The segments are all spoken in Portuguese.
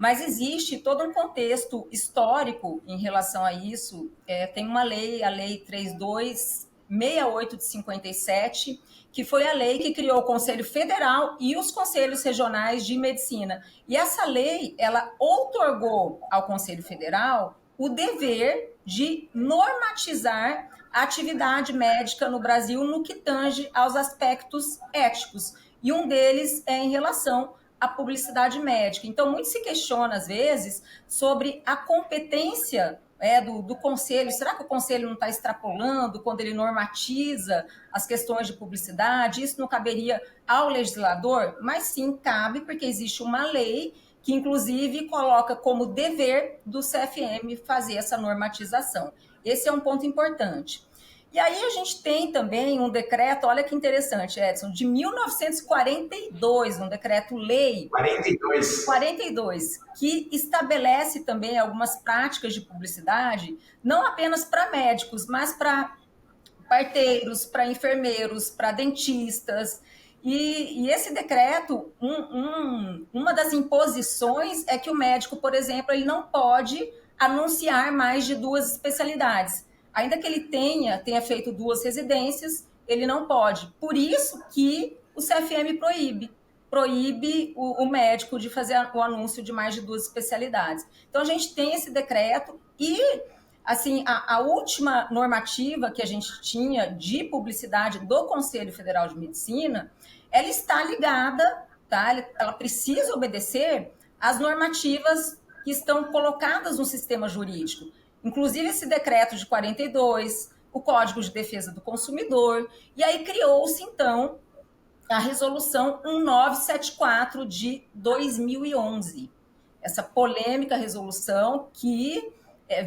Mas existe todo um contexto histórico em relação a isso. Tem uma lei, a Lei 3268 de 57, que foi a lei que criou o Conselho Federal e os Conselhos Regionais de Medicina. E essa lei, ela outorgou ao Conselho Federal o dever de normatizar a atividade médica no Brasil no que tange aos aspectos éticos. E um deles é em relação à publicidade médica. Então, muito se questiona, às vezes, sobre a competência do conselho. Será que o conselho não está extrapolando quando ele normatiza as questões de publicidade? Isso não caberia ao legislador? Mas sim, cabe, porque existe uma lei que, inclusive, coloca como dever do CFM fazer essa normatização. Esse é um ponto importante. E aí a gente tem também um decreto, olha que interessante, Edson, de 1942, um decreto-lei 42, que estabelece também algumas práticas de publicidade, não apenas para médicos, mas para parteiros, para enfermeiros, para dentistas. E esse decreto, uma das imposições é que o médico, por exemplo, ele não pode anunciar mais de 2 especialidades. Ainda que ele tenha feito 2 residências, ele não pode. Por isso que o CFM proíbe o médico de fazer o anúncio de mais de 2 especialidades. Então, a gente tem esse decreto e, assim, a última normativa que a gente tinha de publicidade do Conselho Federal de Medicina, ela está ligada, tá? Ela precisa obedecer às normativas que estão colocadas no sistema jurídico. Inclusive esse decreto de 42, o Código de Defesa do Consumidor, e aí criou-se, então, a resolução 1974 de 2011. Essa polêmica resolução que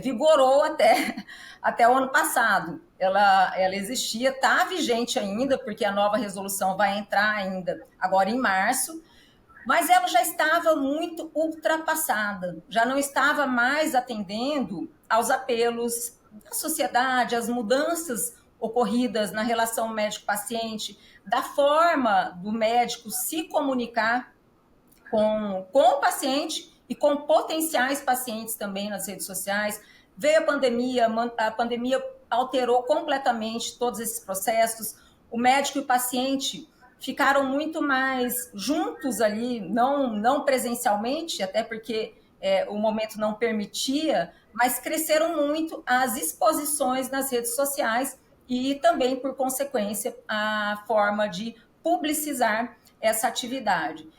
vigorou até o ano passado. Ela existia, está vigente ainda, porque a nova resolução vai entrar ainda agora em março, mas ela já estava muito ultrapassada, já não estava mais atendendo aos apelos da sociedade, às mudanças ocorridas na relação médico-paciente, da forma do médico se comunicar com o paciente e com potenciais pacientes também nas redes sociais. Veio a pandemia alterou completamente todos esses processos, o médico e o paciente ficaram muito mais juntos ali, não presencialmente, até porque o momento não permitia, mas cresceram muito as exposições nas redes sociais e também, por consequência, a forma de publicizar essa atividade.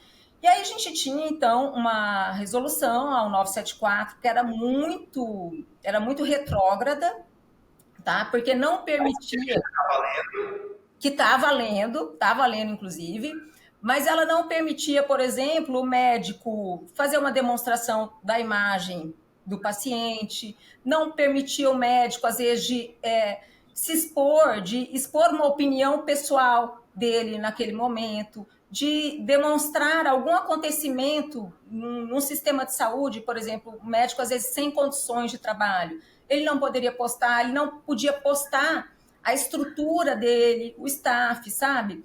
E aí a gente tinha, então, uma resolução, a 1974, que era muito retrógrada, tá? Porque não permitia... Que está valendo, inclusive, mas ela não permitia, por exemplo, o médico fazer uma demonstração da imagem do paciente, não permitia o médico, às vezes, de expor uma opinião pessoal dele naquele momento, de demonstrar algum acontecimento num sistema de saúde, por exemplo, o médico, às vezes, sem condições de trabalho, ele não poderia postar, ele não podia postar a estrutura dele, o staff, sabe?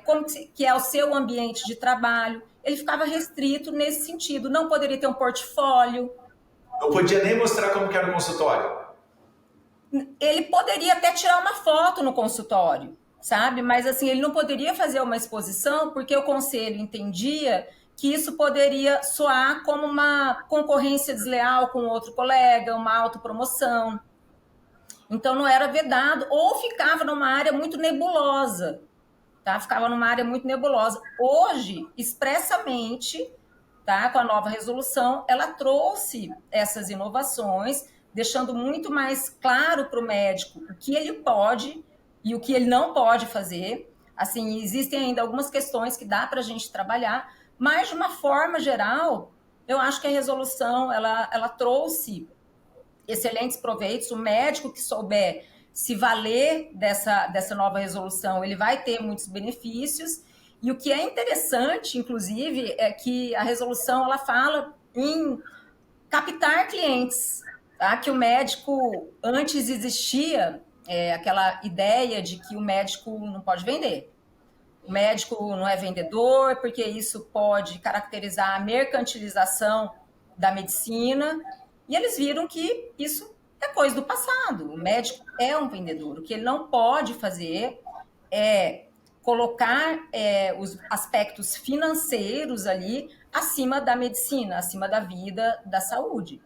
Como que é o seu ambiente de trabalho. Ele ficava restrito nesse sentido, não poderia ter um portfólio. Não podia nem mostrar como que era o consultório. Ele poderia até tirar uma foto no consultório, sabe? Mas assim, ele não poderia fazer uma exposição porque o conselho entendia que isso poderia soar como uma concorrência desleal com outro colega, uma autopromoção. Então não era vedado, ou ficava numa área muito nebulosa, tá? Ficava numa área muito nebulosa. Hoje, expressamente, tá? Com a nova resolução, ela trouxe essas inovações, deixando muito mais claro para o médico o que ele pode e o que ele não pode fazer. Assim, existem ainda algumas questões que dá para a gente trabalhar, mas de uma forma geral, eu acho que a resolução ela trouxe excelentes proveitos. O médico que souber se valer dessa nova resolução, ele vai ter muitos benefícios. E o que é interessante, inclusive, é que a resolução ela fala em captar clientes, tá? Que o médico, antes existia aquela ideia de que o médico não pode vender. O médico não é vendedor, porque isso pode caracterizar a mercantilização da medicina, e eles viram que isso é coisa do passado. O médico é um vendedor. O que ele não pode fazer é colocar os aspectos financeiros ali acima da medicina, acima da vida, da saúde.